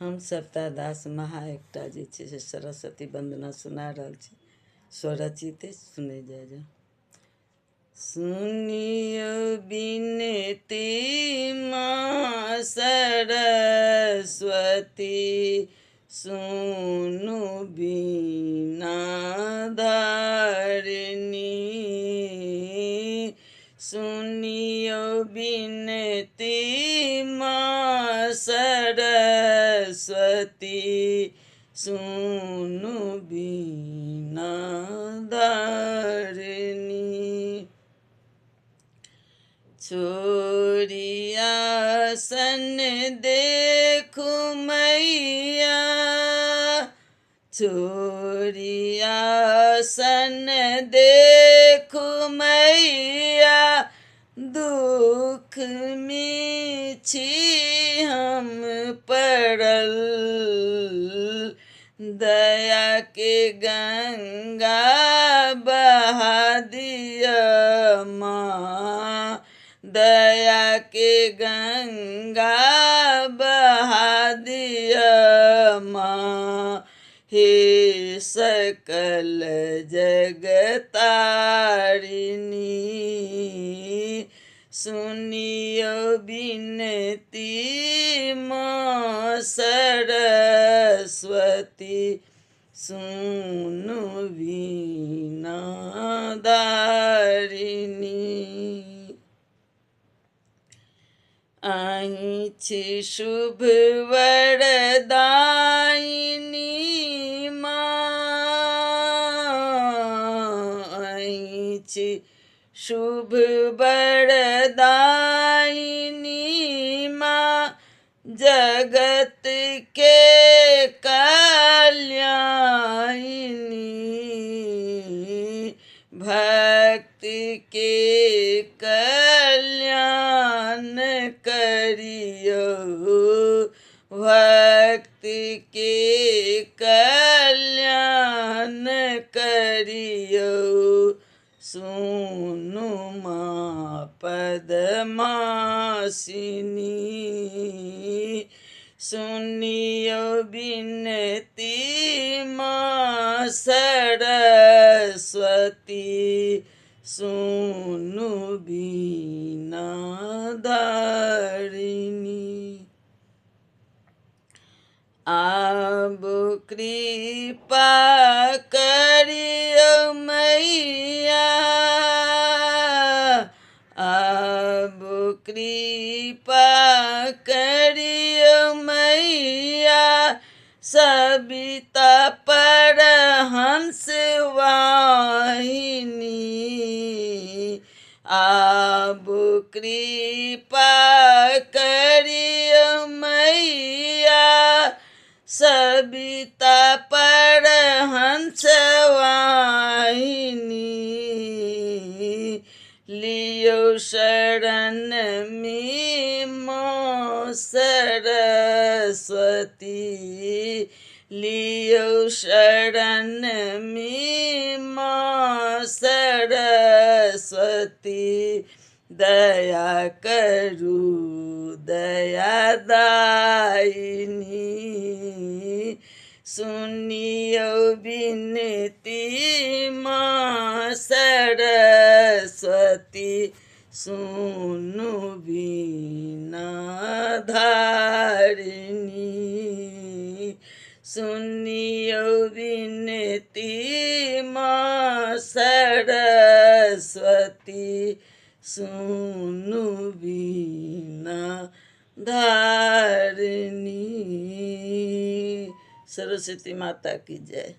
हम सप्ताह दास महा एकटा जे छै से सरस्वती वंदना सुना रहल छी स्वरचित सुने जाए। सुनियो बिनती माँ सरस्वती, सुनु बीना धारिणी। सुनियो बिनती माँ सरस्वती, सुनु बीना धारिणी। छोड़िया सन देखु मैया, छोड़िया सन देखु मैया, दुख में छी हम पड़ल। दया के गंगा बहा दिया माँ, दया के गंगा बहा दिया माँ। हे सकल जगतारिणी, सुनियो बिनती माँ सरस्वती, सुनु बीना धारिणी। आँच शुभ वरदायिनी माँ, आँच शुभ वरदायिनी माँ, जगत के कल्याणिनी। भक्ति के कल्याण करियो, भक्ति के कल्याण करियो, सुनु माँ पद्मासिनी। सुनियो बिनती माँ सरस्वती, सुनु बीना धारिणी। आब कृपा करियो मैया, आब कृपा करियो मैया, सविता पर हंस वाहिनी। आब कृपा करियो मैया, सविता पर हंस वाहिनी। लियो शरण में माँ सरस्वती, लियो शरण में माँ सरस्वती। दया करू दयादायिनी, सुनियो बिनती माँ सरस्वती, सुनु बीना धारिणी। सुनियो बिनती माँ सरस्वती, सुनु बीना धारिणी। सरस्वती माता की जय।